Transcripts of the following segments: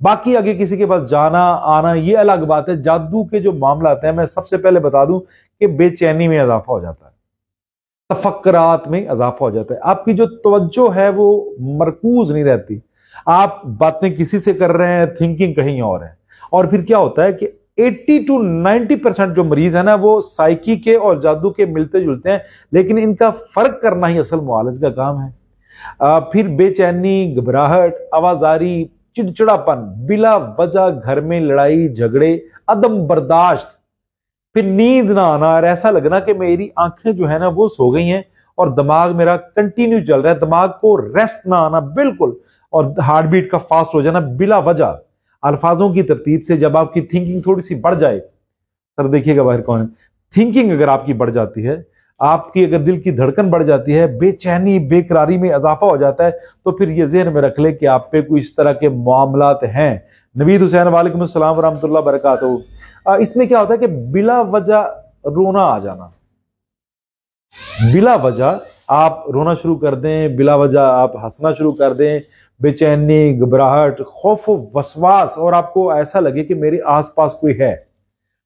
باقی آگے کسی کے پاس جانا آنا یہ الگ بات ہے. جادو کے جو معاملات ہیں میں سب سے پہلے بتا دوں کہ بے چینی میں اضافہ ہو جاتا ہے, تفکرات میں اضافہ ہو جاتا ہے, آپ کی جو توجہ ہے وہ مرکوز نہیں رہتی, آپ باتیں کسی سے کر رہے ہیں, تھنکنگ کہیں اور ہے. اور پھر کیا ہوتا ہے کہ 80 to 90% جو مریض ہے نا وہ سائیکی کے اور جادو کے ملتے جلتے ہیں, لیکن ان کا فرق کرنا ہی اصل معالج کا کام ہے. پھر بے چینی, گھبراہٹ, آوازاری, چڑچڑاپن, بلا وجہ گھر میں لڑائی جھگڑے, عدم برداشت, پھر نیند نہ آنا اور ایسا لگنا کہ میری آنکھیں جو ہے نا وہ سو گئی ہیں اور دماغ میرا کنٹینیو چل رہا ہے, دماغ کو ریسٹ نہ آنا بالکل, اور ہارٹ بیٹ کا فاسٹ ہو جانا بلا وجہ. الفاظوں کی ترتیب سے جب آپ کی تھنکنگ تھوڑی سی بڑھ جائے, سر دیکھیے گا باہر کون ہے, تھنکنگ اگر آپ کی بڑھ جاتی ہے, آپ کی اگر دل کی دھڑکن بڑھ جاتی ہے, بے چینی بے قراری میں اضافہ ہو جاتا ہے, تو پھر یہ ذہن میں رکھ لے کہ آپ پہ کوئی اس طرح کے معاملات ہیں. نوید حسین وعلیکم السلام ورحمۃ اللہ وبرکاتہ. اس میں کیا ہوتا ہے کہ بلا وجہ رونا آ جانا, بلا وجہ آپ رونا شروع کر دیں, بلا وجہ آپ ہنسنا شروع کر دیں, بے چینی, گھبراہٹ, خوف و وسواس, اور آپ کو ایسا لگے کہ میرے آس پاس کوئی ہے.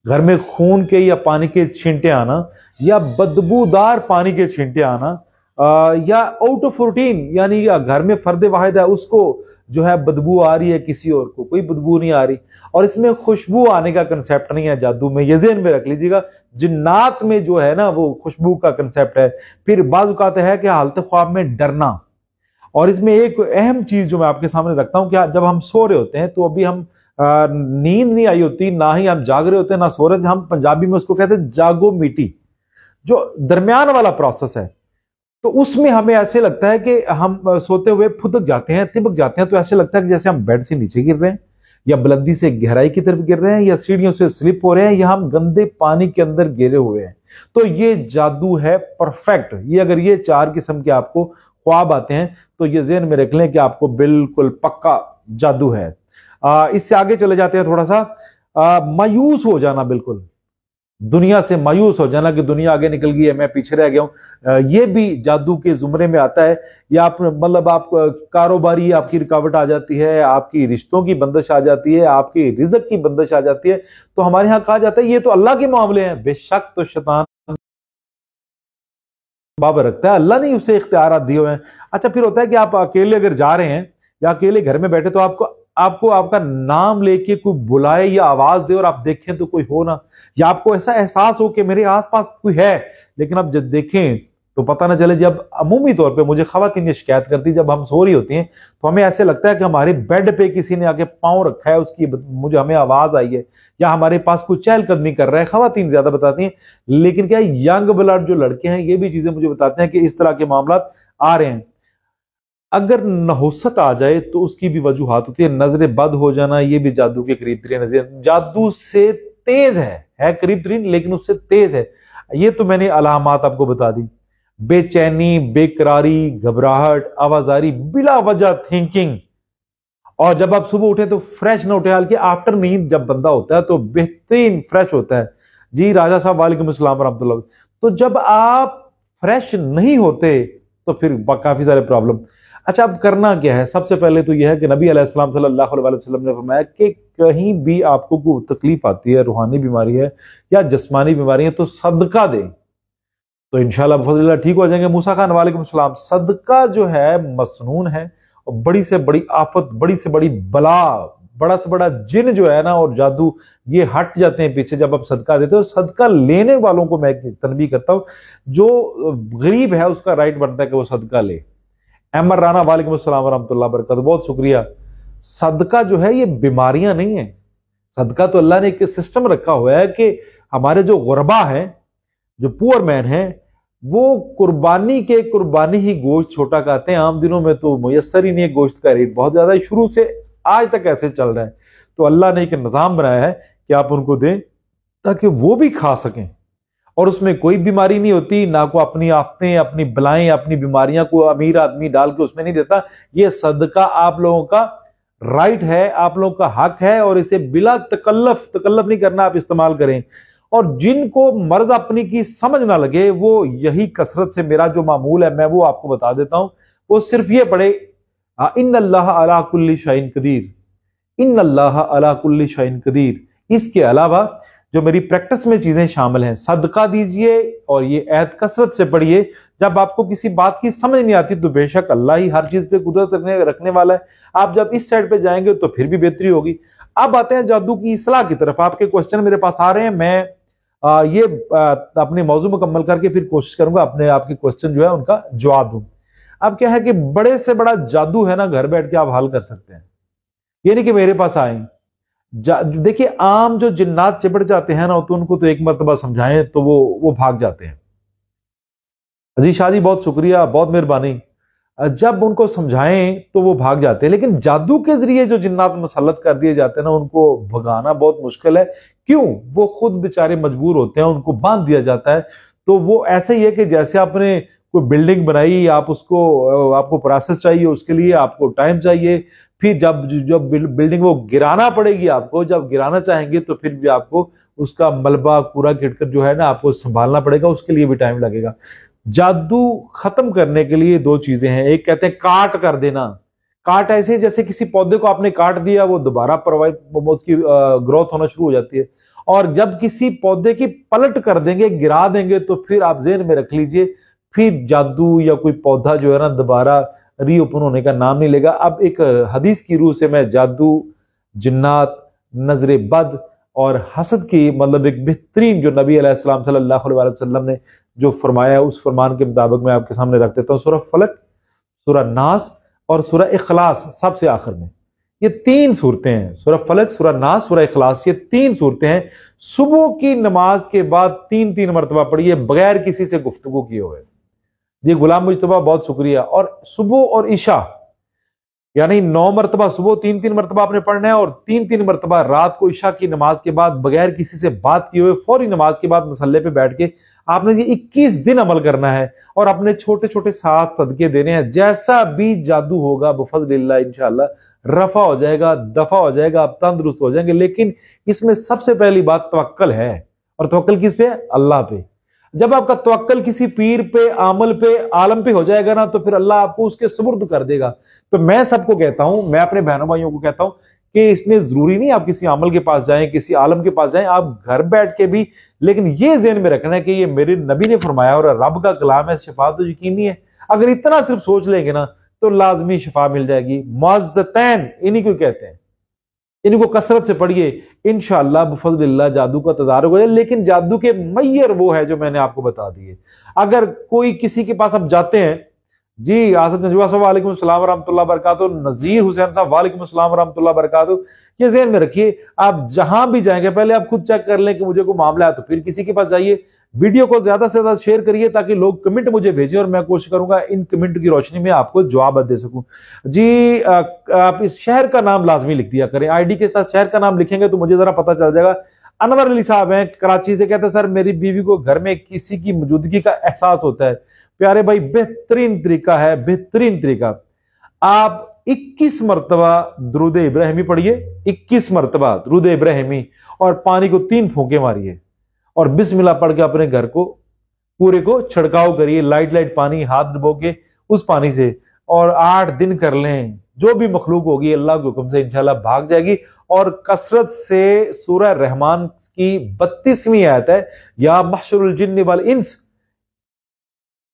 گھر میں خون کے یا پانی کے چھینٹے آنا, یا بدبودار پانی کے چھینٹے آنا, یا آؤٹ آف روٹین, یعنی گھر میں فرد واحد ہے اس کو جو ہے بدبو آ رہی ہے, کسی اور کو کوئی بدبو نہیں آ رہی. اور اس میں خوشبو آنے کا کنسیپٹ نہیں ہے جادو میں, یہ ذہن میں رکھ لیجیے گا. جنات میں جو ہے نا وہ خوشبو کا کنسیپٹ ہے. پھر بعض اوقات ہے کہ حالت خواب میں ڈرنا, اور اس میں ایک اہم چیز جو میں آپ کے سامنے رکھتا ہوں کہ جب ہم سو رہے ہوتے ہیں تو ابھی ہم نیند نہیں آئی ہوتی, نہ ہی ہم جاگ رہے ہوتے ہیں, نہ سو رہے, ہم پنجابی میں اس کو کہتے ہیں جاگو میٹی, جو درمیان والا پروسیس ہے. تو اس میں ہمیں ایسے لگتا ہے کہ ہم سوتے ہوئے پھدک جاتے ہیں, تبک جاتے ہیں, تو ایسے لگتا ہے کہ جیسے ہم بیڈ سے نیچے گر رہے ہیں, یا بلندی سے گہرائی کی طرف گر رہے ہیں, یا سیڑھیوں سے سلپ ہو رہے ہیں, یا ہم گندے پانی کے اندر گرے ہوئے ہیں. تو یہ جادو ہے پرفیکٹ. یہ اگر یہ 4 قسم کے آپ کو خواب آتے ہیں تو یہ ذہن میں رکھ لیں کہ آپ کو بالکل پکا جادو ہے. اس سے آگے چلے جاتے ہیں تھوڑا سا. مایوس ہو جانا, بالکل دنیا سے مایوس ہو جانا کہ دنیا آگے نکل گئی ہے, میں پیچھے رہ گیا ہوں, یہ بھی جادو کے زمرے میں آتا ہے. یا آپ مطلب آپ کاروباری آپ کی رکاوٹ آ جاتی ہے, آپ کی رشتوں کی بندش آ جاتی ہے, آپ کی رزق کی بندش آ جاتی ہے, تو ہمارے ہاں کہا جاتا ہے یہ تو اللہ کے معاملے ہیں. بے شک تو شیطان باب رکھتا ہے, اللہ نے اسے اختیارات دیے ہوئے ہیں. اچھا پھر ہوتا ہے کہ آپ اکیلے اگر جا رہے ہیں یا اکیلے گھر میں بیٹھے, تو آپ کا نام لے کے کوئی بلائے یا آواز دے اور آپ دیکھیں تو کوئی ہو نا, یا آپ کو ایسا احساس ہو کہ میرے آس پاس کوئی ہے, لیکن اب جب دیکھیں تو پتہ نہ چلے. جب عمومی طور پہ مجھے خواتین یہ شکایت کرتی, جب ہم سو رہی ہوتی ہیں تو ہمیں ایسے لگتا ہے کہ ہمارے بیڈ پہ کسی نے آ کے پاؤں رکھا ہے, اس کی ہمیں آواز آئی ہے, یا ہمارے پاس کوئی چہل قدمی کر رہا ہے. خواتین زیادہ بتاتی ہیں, لیکن کیا ینگ بلڈ جو لڑکے ہیں یہ بھی چیزیں مجھے بتاتے ہیں کہ اس طرح کے معاملات آ رہے ہیں. اگر نحوست آ جائے تو اس کی بھی وجوہات ہوتی ہے. نظر بد ہو جانا, یہ بھی جادو کے قریب ترین ہے, جادو سے تیز ہے قریب ترین, لیکن اس سے تیز ہے. یہ تو میں نے علامات آپ کو بتا دی. بے چینی, بے قراری, گھبراہٹ, آوازاری, بلا وجہ تھنکنگ, اور جب آپ صبح اٹھے تو فریش نہ اٹھے, حالانکہ آفٹر نیند جب بندہ ہوتا ہے تو بہترین فریش ہوتا ہے. جی راجہ صاحب وعلیکم السلام ورحمۃ اللہ. تو جب آپ فریش نہیں ہوتے تو پھر کافی سارے پرابلم. اچھا اب کرنا کیا ہے؟ سب سے پہلے تو یہ ہے کہ نبی علیہ السلام صلی اللہ علیہ وسلم نے فرمایا کہ کہیں بھی آپ کو کوئی تکلیف آتی ہے, روحانی بیماری ہے یا جسمانی بیماری ہے, تو صدقہ دیں تو انشاءاللہ بفضل اللہ ٹھیک ہو جائیں گے. موسیٰ خان وعلیکم السلام. صدقہ جو ہے مسنون ہے, اور بڑی سے بڑی آفت, بڑی سے بڑی بلا, بڑا سے بڑا جن جو ہے نا اور جادو, یہ ہٹ جاتے ہیں پیچھے جب آپ صدقہ دیتے ہو. صدقہ لینے والوں کو میں تنبیہ کرتا ہوں, جو غریب ہے اس کا رائٹ بنتا ہے کہ وہ صدقہ لے. احمد رانا وعلیکم السلام ورحمۃ اللہ وبرکاتہ, بہت شکریہ. صدقہ جو ہے یہ بیماریاں نہیں ہیں. صدقہ تو اللہ نے ایک سسٹم رکھا ہوا ہے کہ ہمارے جو غربا ہیں, جو پور مین ہیں, وہ قربانی ہی گوشت چھوٹا کھاتے ہیں. عام دنوں میں تو میسر ہی نہیں ہے, گوشت کا ریٹ بہت زیادہ ہے, شروع سے آج تک ایسے چل رہا ہے. تو اللہ نے ایک نظام بنایا ہے کہ آپ ان کو دیں تاکہ وہ بھی کھا سکیں, اور اس میں کوئی بیماری نہیں ہوتی, نہ کو اپنی آفتیں, اپنی بلائیں, اپنی بیماریاں کو امیر آدمی ڈال کے اس میں نہیں دیتا. یہ صدقہ آپ لوگوں کا رائٹ ہے, آپ لوگوں کا حق ہے, اور اسے بلا تکلف نہیں کرنا, آپ استعمال کریں. اور جن کو مرض اپنی کی سمجھ نہ لگے, وہ یہی کثرت سے میرا جو معمول ہے میں وہ آپ کو بتا دیتا ہوں. وہ صرف یہ پڑھے ان اللہ علی کل شیء قدیر, ان اللہ علی کل شیء قدیر۔ اس کے علاوہ جو میری پریکٹس میں چیزیں شامل ہیں، صدقہ دیجئے اور یہ عہد کثرت سے پڑھیے۔ جب آپ کو کسی بات کی سمجھ نہیں آتی تو بے شک اللہ ہی ہر چیز پہ قدرت رکھنے والا ہے، آپ جب اس سائڈ پہ جائیں گے تو پھر بھی بہتری ہوگی۔ اب آتے ہیں جادو کی اصلاح کی طرف۔ آپ کے کوسچن میرے پاس آ رہے ہیں، میں یہ اپنے موضوع مکمل کر کے پھر کوشش کروں گا اپنے آپ کے کوسچن جو ہے ان کا جواب دوں۔ اب کیا ہے کہ بڑے سے بڑا جادو ہے نا، گھر بیٹھ کے آپ حل کر سکتے ہیں، یہ نہیں کہ میرے پاس آئیں۔ دیکھیے عام جو جنات چپٹ جاتے ہیں نا، تو ان کو تو ایک مرتبہ سمجھائیں تو وہ بھاگ جاتے ہیں۔ جی شاہ جی بہت شکریہ، بہت مہربانی۔ جب ان کو سمجھائیں تو وہ بھاگ جاتے ہیں، لیکن جادو کے ذریعے جو جنات مسلط کر دیے جاتے ہیں نا، ان کو بھگانا بہت مشکل ہے۔ کیوں؟ وہ خود بیچارے مجبور ہوتے ہیں، ان کو باندھ دیا جاتا ہے۔ تو وہ ایسے ہی ہے کہ جیسے آپ نے کوئی بلڈنگ بنائی، آپ کو پروسیس چاہیے، اس کے لیے آپ کو ٹائم چاہیے، پھر جب بلڈنگ وہ گرانا پڑے گی آپ کو، جب گرانا چاہیں گے تو پھر بھی آپ کو اس کا ملبہ پورا گٹ کر جو ہے نا آپ کو سنبھالنا پڑے گا، اس کے لیے بھی ٹائم لگے گا۔ جادو ختم کرنے کے لیے دو چیزیں ہیں، ایک کہتے ہیں کاٹ کر دینا۔ کاٹ ایسے جیسے کسی پودے کو آپ نے کاٹ دیا، وہ دوبارہ اس کی گروتھ ہونا شروع ہو جاتی ہے۔ اور جب کسی پودے کی پلٹ کر دیں گے، گرا دیں گے، تو پھر آپ ذہن میں رکھ لیجئے پھر جادو یا کوئی پودا جو ہے نا دوبارہ ری اوپن ہونے کا نام نہیں لے گا۔ اب ایک حدیث کی روح سے میں جادو، جنات، نظر بد اور حسد کی مطلب ایک بہترین جو نبی علیہ السلام صلی اللہ علیہ وسلم نے جو فرمایا ہے، اس فرمان کے مطابق میں آپ کے سامنے رکھ دیتا ہوں۔ سورہ فلق، سورہ ناس اور سورہ اخلاص سب سے آخر میں، یہ تین صورتیں ہیں، سورہ فلق، سورہ ناس، سورہ اخلاص، یہ تین صورتیں ہیں۔ صبح کی نماز کے بعد تین مرتبہ پڑھیے بغیر کسی سے گفتگو کیے ہوئے۔ جی غلام مجتبیٰ بہت شکریہ۔ اور صبح اور عشاء یعنی 9 مرتبہ صبح، 3 مرتبہ آپ نے پڑھنا ہے، اور 3 مرتبہ رات کو عشاء کی نماز کے بعد بغیر کسی سے بات کیے ہوئے فوری نماز کے بعد مصلے پہ بیٹھ کے آپ نے یہ 21 دن عمل کرنا ہے، اور اپنے چھوٹے چھوٹے 7 صدقے دینے ہیں۔ جیسا بھی جادو ہوگا بفضل اللہ انشاءاللہ رفع ہو جائے گا، دفع ہو جائے گا، آپ تندرست ہو جائیں گے۔ لیکن اس میں سب سے پہلی بات توکل ہے، اور توکل کس پہ؟ اللہ پہ۔ جب آپ کا توکل کسی پیر پہ، عامل پہ، عالم پہ ہو جائے گا نا، تو پھر اللہ آپ کو اس کے سپرد کر دے گا۔ تو میں سب کو کہتا ہوں، میں اپنے بہنوں بھائیوں کو کہتا ہوں کہ اس میں ضروری نہیں آپ کسی عامل کے پاس جائیں، کسی عالم کے پاس جائیں، آپ گھر بیٹھ کے بھی، لیکن یہ ذہن میں رکھنا ہے کہ یہ میرے نبی نے فرمایا اور رب کا کلام ہے، شفا تو یقینی ہے۔ اگر اتنا صرف سوچ لیں گے نا تو لازمی شفا مل جائے گی۔ معزتین انہی کو کہتے ہیں، ان کو کثرت سے پڑھیے، انشاءاللہ بفضل اللہ جادو کا تدارک ہو جائے۔ لیکن جادو کے میئر وہ ہے جو میں نے آپ کو بتا دیے۔ اگر کوئی کسی کے پاس اب جاتے ہیں، جی آصف نجوہ صاحب وعلیکم السلام ورحمۃ اللہ وبرکاتہ، نذیر حسین صاحب وعلیکم السلام ورحمۃ اللہ وبرکاتہ، یہ ذہن میں رکھیے آپ جہاں بھی جائیں گے پہلے آپ خود چیک کر لیں کہ مجھے کوئی معاملہ ہے تو پھر کسی کے پاس جائیے۔ ویڈیو کو زیادہ سے زیادہ شیئر کریے تاکہ لوگ کمنٹ مجھے بھیجیں، اور میں کوشش کروں گا ان کمنٹ کی روشنی میں آپ کو جواب دے سکوں۔ جی آپ اس شہر کا نام لازمی لکھ دیا کریں، آئی ڈی کے ساتھ شہر کا نام لکھیں گے تو مجھے ذرا پتہ چل جائے گا۔ انور علی صاحب ہیں کراچی سے، کہتے ہیں سر میری بیوی کو گھر میں کسی کی موجودگی کا احساس ہوتا ہے۔ پیارے بھائی بہترین طریقہ ہے، بہترین طریقہ، آپ 21 مرتبہ درود ابراہیمی پڑھیے، 21 مرتبہ درود ابراہیمی، اور پانی کو 3 پھونکے ماریے، اور بسم اللہ پڑھ کے اپنے گھر کو پورے کو چھڑکاؤ کریے، لائٹ پانی ہاتھ ڈبو کے اس پانی سے، اور 8 دن کر لیں۔ جو بھی مخلوق ہوگی اللہ کے حکم سے انشاءاللہ بھاگ جائے گی۔ اور کثرت سے سورہ رحمان کی 32ویں آیت ہے، یا محشر الجن والانس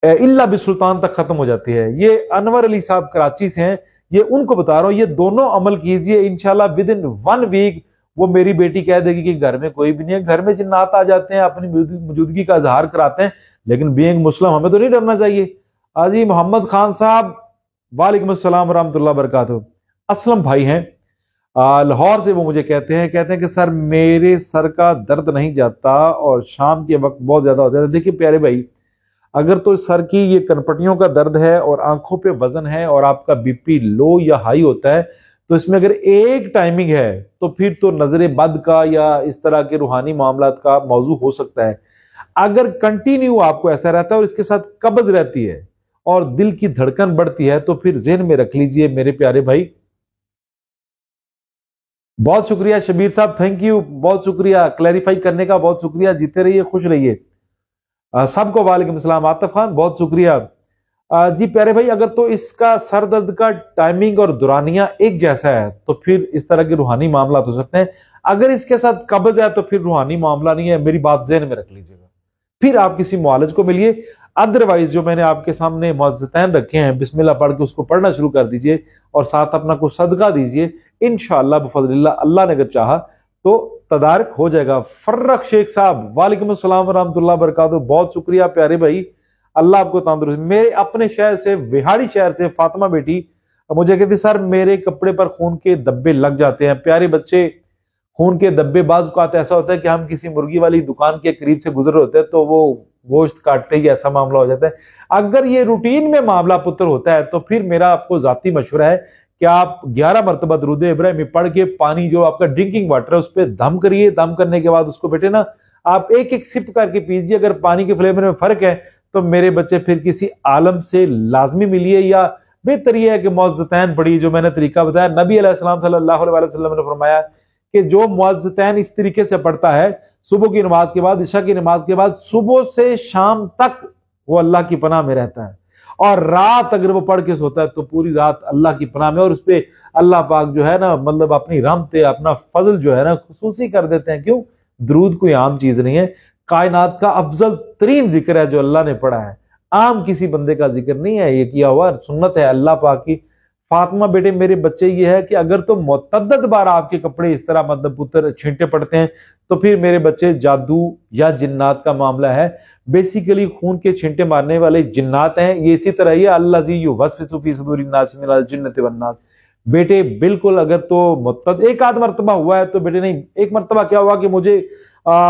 الا بسلطان تک ختم ہو جاتی ہے۔ یہ انور علی صاحب کراچی سے ہیں، یہ ان کو بتا رہا ہوں، یہ دونوں عمل کیجئے انشاءاللہ ودن 1 ویک وہ میری بیٹی کہہ دے گی کہ گھر میں کوئی بھی نہیں ہے۔ گھر میں جنات آ جاتے ہیں، اپنی موجودگی کا اظہار کراتے ہیں، لیکن بینگ مسلم ہمیں تو نہیں ڈرنا چاہیے۔ آجی محمد خان صاحب وعلیکم السلام ورحمۃ اللہ وبرکاتہ، اسلم بھائی ہیں لاہور سے، وہ مجھے کہتے ہیں کہ سر میرے سر کا درد نہیں جاتا اور شام کے وقت بہت زیادہ ہوتا ہے۔ دیکھیے پیارے بھائی، اگر تو سر کی یہ کنپٹیوں کا درد ہے اور آنکھوں پہ وزن ہے اور آپ کا بی پی لو یا ہائی ہوتا ہے، تو اس میں اگر ایک ٹائمنگ ہے تو پھر تو نظر بد کا یا اس طرح کے روحانی معاملات کا موضوع ہو سکتا ہے۔ اگر کنٹینیو آپ کو ایسا رہتا ہے اور اس کے ساتھ قبض رہتی ہے اور دل کی دھڑکن بڑھتی ہے، تو پھر ذہن میں رکھ لیجئے میرے پیارے بھائی۔ بہت شکریہ شبیر صاحب، تھینک یو، بہت شکریہ کلیریفائی کرنے کا، بہت شکریہ، جیتے رہیے، خوش رہیے۔ سب کو وعلیکم السلام۔ عاطف خان بہت شکریہ۔ جی پیارے بھائی، اگر تو اس کا سر درد کا ٹائمنگ اور دورانیہ ایک جیسا ہے تو پھر اس طرح کے روحانی معاملات ہو سکتے ہیں۔ اگر اس کے ساتھ قبض ہے تو پھر روحانی معاملہ نہیں ہے، میری بات ذہن میں رکھ لیجیے گا، پھر آپ کسی معالج کو ملیے۔ ادروائز جو میں نے آپ کے سامنے معزتین رکھے ہیں، بسم اللہ پڑھ کے اس کو پڑھنا شروع کر دیجئے اور ساتھ اپنا کو صدقہ دیجئے، انشاءاللہ بفضل اللہ نے اگر چاہا تو تدارک ہو جائے گا۔ فرق شیخ صاحب، وعلیکم السلام ورحمۃ اللہ وبرکاتہ، بہت شکریہ پیارے بھائی، اللہ آپ کو تندرست۔ میرے اپنے شہر سے، وہاڑی شہر سے فاطمہ بیٹی مجھے کہتی سر میرے کپڑے پر خون کے دبے لگ جاتے ہیں۔ پیارے بچے، خون کے دبے بعض اوقات ایسا ہوتا ہے کہ ہم کسی مرغی والی دکان کے قریب سے گزر رہے ہوتے ہیں تو وہ گوشت کاٹتے ہی ایسا معاملہ ہو جاتا ہے۔ اگر یہ روٹین میں معاملہ پتر ہوتا ہے تو پھر میرا آپ کو ذاتی مشورہ ہے کہ آپ 11 مرتبہ درود ابراہیمی پڑھ کے پانی جو آپ کا ڈرنکنگ واٹر ہے اس پہ دم کریے، دم کرنے کے بعد اس کو بیٹے نا آپ ایک ایک سپ کر کے پیجیے۔ اگر پانی کے فلیور میں فرق ہے تو میرے بچے پھر کسی عالم سے لازمی ملیے، یا بہتر یہ ہے کہ معزتین پڑھیے جو میں نے طریقہ بتایا۔ نبی علیہ السلام صلی اللہ علیہ وسلم نے فرمایا کہ جو معزتین اس طریقے سے پڑھتا ہے صبح کی نماز کے بعد، عشاء کی نماز کے بعد، صبح سے شام تک وہ اللہ کی پناہ میں رہتا ہے، اور رات اگر وہ پڑھ کے سوتا ہے تو پوری رات اللہ کی پناہ میں، اور اس پہ اللہ پاک جو ہے نا مطلب اپنی رحمت، اپنا فضل جو ہے نا خصوصی کر دیتے ہیں۔ کیوں؟ درود کوئی عام چیز نہیں ہے، کائنات کا افضل ترین ذکر ہے جو اللہ نے پڑھا ہے، عام کسی بندے کا ذکر نہیں ہے، یہ کیا ہوا سنت ہے اللہ پاک کی۔ فاطمہ بیٹے میرے بچے یہ ہے کہ اگر تو متعدد بار آپ کے کپڑے اس طرح مطلب پتر چھینٹے پڑتے ہیں تو پھر میرے بچے جادو یا جنات کا معاملہ ہے۔ بیسیکلی خون کے چھینٹے مارنے والے جنات ہیں، یہ اسی طرح یہ اللہ زی یوسوس فی صدور الناس من الجنۃ والناس۔ بیٹے بالکل اگر تو متعدد ایک آدھ مرتبہ ہوا ہے تو بیٹے نہیں، ایک مرتبہ کیا ہوا کہ مجھے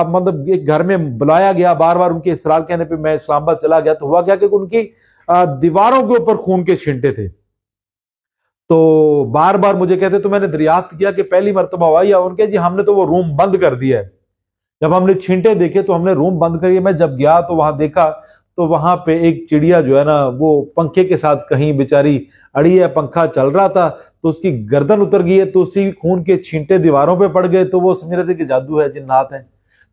مطلب ایک گھر میں بلایا گیا، بار بار ان کے اصرار کہنے پہ میں اسلام آباد چلا گیا، تو ہوا کیا کہ ان کی دیواروں کے اوپر خون کے چھینٹے تھے، تو بار بار مجھے کہتے، تو میں نے دریافت کیا کہ پہلی مرتبہ ہوا یا ان کے جی ہم نے تو وہ روم بند کر دیا ہے۔ جب ہم نے چھینٹے دیکھے تو ہم نے روم بند کر دیا۔ میں جب گیا تو وہاں دیکھا تو وہاں پہ ایک چڑیا جو ہے نا وہ پنکھے کے ساتھ کہیں بیچاری اڑی ہے، پنکھا چل رہا تھا تو اس کی گردن اتر گئی ہے، تو اسی خون کے چھینٹے دیواروں پہ پڑ گئے، تو وہ سمجھ رہے تھے کہ جادو ہے، جنات ہیں۔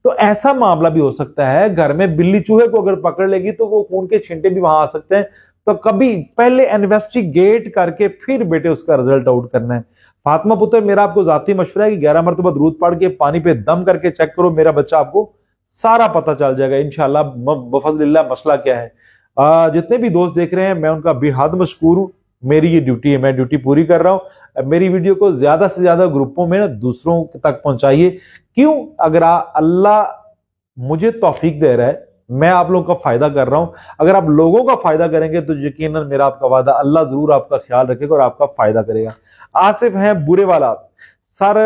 تو ایسا معاملہ بھی ہو سکتا ہے، گھر میں بلی چوہے کو اگر پکڑ لے گی تو وہ خون کے چھینٹے بھی وہاں آ سکتے ہیں۔ تو کبھی پہلے انویسٹیگیٹ کر کے پھر بیٹے اس کا رزلٹ آؤٹ کرنا ہے۔ فاطمہ پتر میرا آپ کو ذاتی مشورہ ہے کہ 11 مرتبہ درود پڑھ کے پانی پہ دم کر کے چیک کرو، میرا بچہ آپ کو سارا پتہ چل جائے گا انشاءاللہ بفضل اللہ مسئلہ کیا ہے۔ جتنے بھی دوست دیکھ رہے ہیں میں ان کا بے حد مشکور ہوں، میری یہ ڈیوٹی ہے، میں ڈیوٹی پوری کر رہا ہوں۔ میری ویڈیو کو زیادہ سے زیادہ گروپوں میں دوسروں تک پہنچائیے۔ کیوں؟ اگر اللہ مجھے توفیق دے رہا ہے، میں آپ لوگوں کا فائدہ کر رہا ہوں، اگر آپ لوگوں کا فائدہ کریں گے تو یقیناً میرا آپ کا وعدہ اللہ ضرور آپ کا خیال رکھے گا اور آپ کا فائدہ کرے گا۔ آصف ہیں برے والا، سر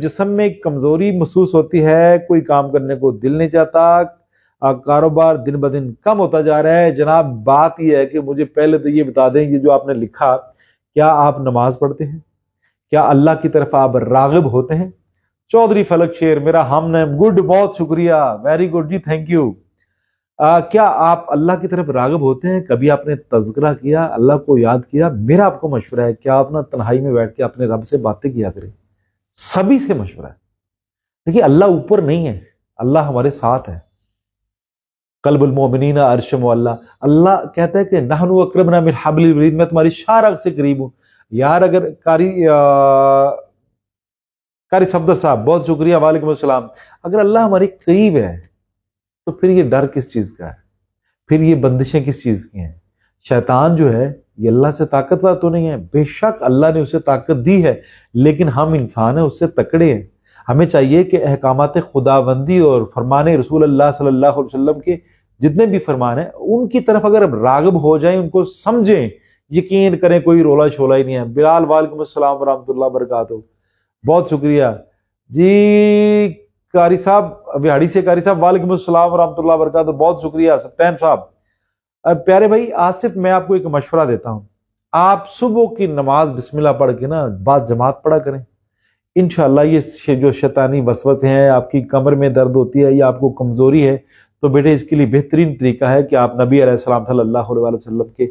جسم میں کمزوری محسوس ہوتی ہے، کوئی کام کرنے کو دل نہیں چاہتا، کاروبار دن بدن کم ہوتا جا رہا ہے۔ جناب بات یہ ہے کہ مجھے پہلے تو یہ بتا دیں، یہ جو آپ نے لکھا، کیا آپ نماز پڑھتے ہیں؟ کیا اللہ کی طرف آپ راغب ہوتے ہیں؟ چودھری فلک شیر میرا ہم نیم، گڈ، بہت شکریہ، ویری گڈ جی، تھینک یو۔ کیا آپ اللہ کی طرف راغب ہوتے ہیں؟ کبھی آپ نے تذکرہ کیا، اللہ کو یاد کیا؟ میرا آپ کو مشورہ ہے کیا آپ نا تنہائی میں بیٹھ کے اپنے رب سے باتیں کیا کریں، سبھی سے مشورہ ہے۔ دیکھیے اللہ اوپر نہیں ہے، اللہ ہمارے ساتھ ہے۔ قلب المومنین عرش معلیٰ، اللہ کہتا ہے کہ نحن اقرب من حبل الورید، میں تمہاری شارہ سے قریب ہوں۔ یار اگر قاری صفدر صاحب بہت شکریہ، وعلیکم السلام۔ اگر اللہ ہمارے قریب ہے تو پھر یہ ڈر کس چیز کا ہے؟ پھر یہ بندشیں کس چیز کی ہیں؟ شیطان جو ہے یہ اللہ سے طاقتور تو نہیں ہے، بے شک اللہ نے اسے طاقت دی ہے، لیکن ہم انسان ہیں، اس سے تکڑے ہیں۔ ہمیں چاہیے کہ احکامات خداوندی اور فرمان رسول اللہ صلی اللہ علیہ وسلم کے جتنے بھی فرمان ہیں ان کی طرف اگر راغب ہو جائیں، ان کو سمجھیں، یقین کریں کوئی رولا شولا ہی نہیں ہے۔ بلال وعلیکم السلام ورحمۃ اللہ وبرکاتہ، بہت شکریہ جی۔ قاری صاحب وہاڑی سے، قاری صاحب وعلیکم السلام ورحمۃ اللہ وبرکاتہ، بہت شکریہ سپتین صاحب۔ پیارے بھائی آصف، میں آپ کو ایک مشورہ دیتا ہوں، آپ صبح کی نماز بسم اللہ پڑھ کے نا بعد جماعت پڑھا کریں، انشاءاللہ یہ جو شیطانی وسوسے ہیں، آپ کی کمر میں درد ہوتی ہے یا آپ کو کمزوری ہے، تو بیٹے اس کے لیے بہترین طریقہ ہے کہ آپ نبی علیہ السلام صلی اللہ علیہ وسلم کے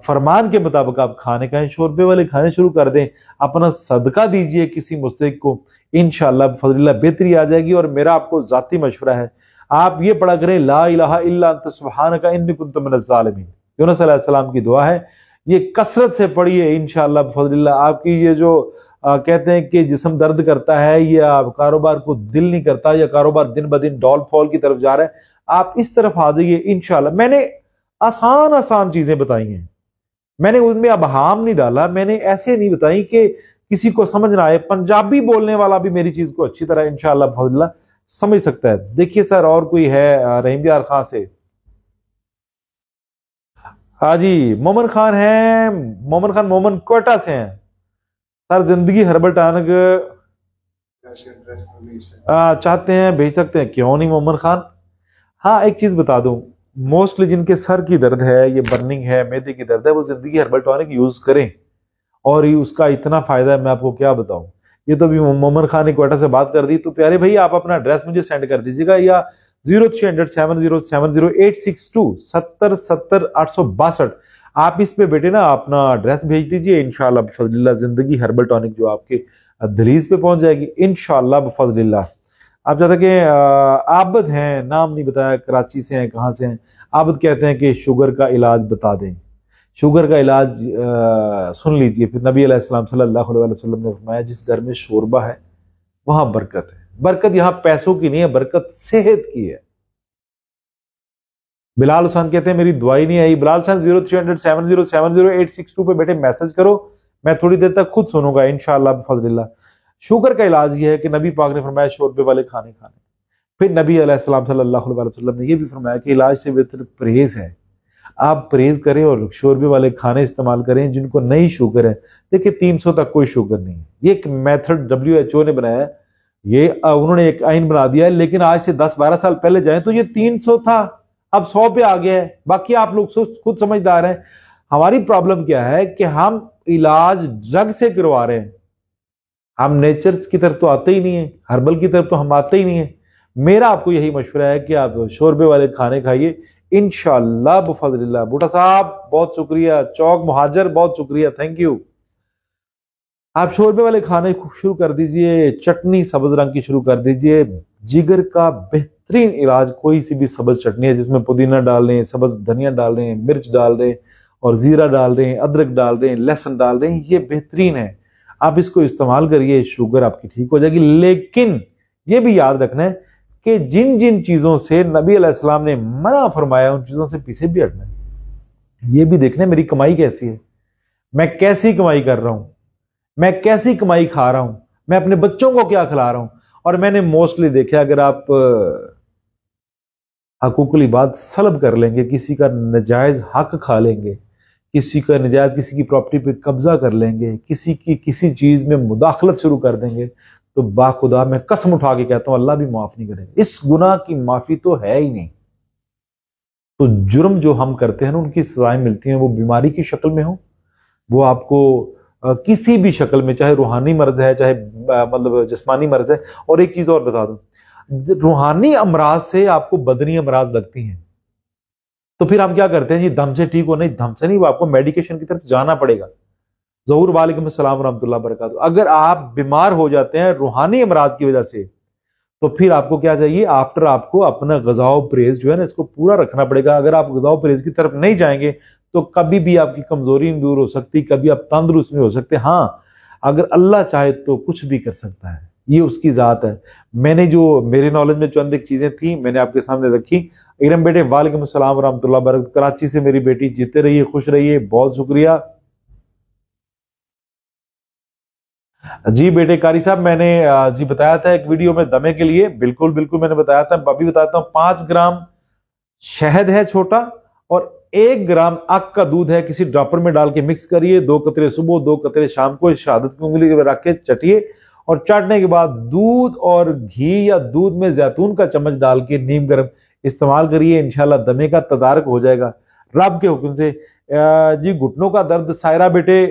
فرمان کے مطابق آپ کھانے کھائیں، شوربے والے کھانے شروع کر دیں، اپنا صدقہ دیجئے کسی مستحق کو، انشاءاللہ بفضل اللہ بہتری آ جائے گی۔ اور میرا آپ کو ذاتی مشورہ ہے، آپ یہ پڑھا کریں لا الہ الا انت سبحانک انی کنت من الظالمین، یونس علیہ السلام کی دعا ہے، یہ کثرت سے پڑھیے انشاءاللہ بفضل اللہ۔ آپ کی یہ جو کہتے ہیں کہ جسم درد کرتا ہے یا کاروبار کو دل نہیں کرتا یا کاروبار دن بدن ڈاؤن فال کی طرف جا رہا ہے، آپ اس طرف آ جائیے انشاءاللہ۔ میں نے آسان چیزیں بتائی ہیں، میں نے ان میں ابہام نہیں ڈالا، میں نے ایسے نہیں بتائی کہ کسی کو سمجھ نہ آئے۔ پنجابی بولنے والا بھی میری چیز کو اچھی طرح انشاءاللہ بفضل اللہ سمجھ سکتا ہے۔ دیکھیے سر، اور کوئی ہے رحیم دیار خان سے؟ ہاں جی، مومن خان ہیں، مومن خان مومن کوئٹہ سے ہیں۔ سر زندگی ہربل ٹانک چاہتے ہیں، بھیج سکتے ہیں، کیوں نہیں مومن خان۔ ہاں ایک چیز بتا دوں، موسٹلی جن کے سر کی درد ہے، یہ برننگ ہے، میدے کی درد ہے، وہ زندگی ہربل ٹانک یوز کریں، اور اس کا اتنا فائدہ ہے میں آپ کو کیا بتاؤں۔ یہ تو بھی مومن خان نے کوئٹہ سے بات کر دی، تو پیارے بھائی آپ اپنا ایڈریس مجھے سینڈ کر دیجیے گا، یا 030070700862 70700862 آپ اس پہ بیٹے نا اپنا ایڈریس بھیج دیجیے، انشاءاللہ بفضل اللہ زندگی ہربل ٹانک جو آپ کے دہلیز پہ پہنچ جائے گی انشاءاللہ بفضل اللہ۔ آپ جیسا کہ عابد ہیں، نام نہیں بتایا، کراچی سے ہیں، کہاں سے ہیں، عابد کہتے ہیں کہ شوگر کا علاج بتا دیں۔ شوگر کا علاج سن لیجئے، پھر نبی علیہ السلام صلی اللہ علیہ وسلم نے فرمایا جس گھر میں شوربہ ہے وہاں برکت ہے۔ برکت یہاں پیسوں کی نہیں ہے، برکت صحت کی ہے۔ بلال حسین کہتے ہیں میری دعائی نہیں آئی۔ بلال حسین 030070700862 پہ بیٹے میسج کرو، میں تھوڑی دیر تک خود سنوں گا انشاءاللہ بفضل اللہ۔ شوگر کا علاج یہ ہے کہ نبی پاک نے فرمایا شوربے والے کھانے کھانے، پھر نبی علیہ السلام صلی اللہ علیہ وسلم نے یہ بھی فرمایا کہ علاج سے بہتر پرہیز ہے، آپ پرہیز کریں اور شوربے والے کھانے استعمال کریں۔ جن کو نئی شوگر ہے، دیکھیں 300 تک کوئی شوگر نہیں ہے، یہ ایک میتھڈ WHO نے بنایا ہے، یہ انہوں نے ایک آئین بنا دیا ہے، لیکن آج سے 10-12 سال پہلے جائیں تو یہ 300 تھا، اب 100 پہ آ گیا ہے۔ باقی آپ لوگ خود سمجھدار ہیں۔ ہماری پرابلم کیا ہے کہ ہم علاج ڈرگ سے کروا رہے ہیں، ہم نیچر کی طرف تو آتے ہی نہیں ہیں، ہربل کی طرف تو ہم آتے ہی نہیں ہیں۔ میرا آپ کو یہی مشورہ ہے کہ آپ شوربے والے کھانے کھائیے انشاءاللہ بفضل اللہ۔ بوٹا صاحب بہت شکریہ، چوک مہاجر بہت شکریہ، تھینک یو۔ آپ شوربے والے کھانے شروع کر دیجئے، چٹنی سبز رنگ کی شروع کر دیجئے۔ جگر کا بہترین علاج کوئی سی بھی سبز چٹنی ہے جس میں پودینہ ڈال دیں، سبز دھنیا ڈال دیں، مرچ ڈال دیں اور زیرہ ڈال دیں، ادرک ڈال دیں، لہسن ڈال دیں، یہ بہترین ہے۔ آپ اس کو استعمال کریے، شوگر آپ کی ٹھیک ہو جائے گی۔ لیکن یہ بھی یاد رکھنا ہے کہ جن جن چیزوں سے نبی علیہ السلام نے منع فرمایا ان چیزوں سے پیچھے بھی ہٹنا ہے۔ یہ بھی دیکھنا ہے میری کمائی کیسی ہے، میں کیسی کمائی کر رہا ہوں، میں کیسی کمائی کھا رہا ہوں، میں اپنے بچوں کو کیا کھلا رہا ہوں۔ اور میں نے موسٹلی دیکھا اگر آپ حقوق العباد سلب کر لیں گے، کسی کا نجائز حق کھا لیں گے، کسی کا نجائز کسی کی پراپرٹی پہ قبضہ کر لیں گے، کسی کی کسی چیز میں مداخلت شروع کر دیں گے، تو باخدا میں قسم اٹھا کے کہتا ہوں اللہ بھی معاف نہیں کرے گا۔ اس گناہ کی معافی تو ہے ہی نہیں۔ تو جرم جو ہم کرتے ہیں نا ان کی سزائیں ملتی ہیں، وہ بیماری کی شکل میں ہوں، وہ آپ کو کسی بھی شکل میں، چاہے روحانی مرض ہے، چاہے مطلب جسمانی مرض ہے۔ اور ایک چیز اور بتا دوں، روحانی امراض سے آپ کو بدنی امراض لگتی ہیں تو پھر ہم کیا کرتے ہیں جی دم سے ٹھیک ہو، نہیں دم سے نہیں، وہ آپ کو میڈیکیشن کی طرف جانا پڑے گا۔ ظہور وعلیکم السلام ورحمۃ اللہ وبرکاتہ۔ اگر آپ بیمار ہو جاتے ہیں روحانی امراض کی وجہ سے تو پھر آپ کو کیا چاہیے، آفٹر آپ کو اپنا غذا و پرہیز جو ہے نا اس کو پورا رکھنا پڑے گا۔ اگر آپ غذا و پرہیز کی طرف نہیں جائیں گے تو کبھی بھی آپ کی کمزوری دور ہو سکتی، کبھی آپ تندرست نہیں ہو سکتے۔ ہاں اگر اللہ چاہے تو کچھ بھی کر سکتا ہے، یہ اس کی ذات ہے۔ میں نے جو میرے نالج میں چند ایک چیزیں تھیں میں نے آپ کے سامنے رکھی۔ اکرم بیٹے وعلیکم السلام ورحمۃ اللہ وبرکاتہ، کراچی سے میری بیٹی، جیتے رہیے، خوش رہیے، بہت شکریہ جی۔ بیٹے قاری صاحب میں نے جی بتایا تھا ایک ویڈیو میں دمے کے لیے، بالکل بالکل میں نے بتایا تھا، ابھی بتاتا ہوں۔ 5 گرام شہد ہے چھوٹا اور 1 گرام اک کا دودھ ہے، کسی ڈراپر میں ڈال کے مکس کریے، 2 قطرے صبح 2 قطرے شام کو شہادت کی انگلی میں رکھ کے چٹیے، اور چاٹنے کے بعد دودھ اور گھی یا دودھ میں زیتون کا چمچ ڈال کے نیم گرم استعمال کریے، انشاءاللہ دمے کا تدارک ہو جائے گا رب کے حکم سے۔ جی گھٹنوں کا درد سائرہ بیٹے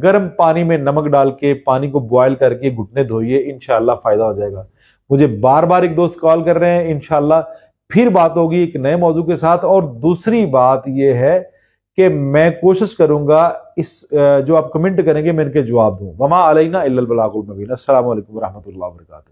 گرم پانی میں نمک ڈال کے پانی کو بوائل کر کے گھٹنے دھوئیے، انشاءاللہ فائدہ ہو جائے گا۔ مجھے بار بار ایک دوست کال کر رہے ہیں، انشاءاللہ پھر بات ہوگی ایک نئے موضوع کے ساتھ۔ اور دوسری بات یہ ہے کہ میں کوشش کروں گا اس جو آپ کمنٹ کریں گے میں ان کے جواب دوں۔ وما علینا الا البلاغ المبین۔ السلام علیکم ورحمۃ اللہ وبرکاتہ۔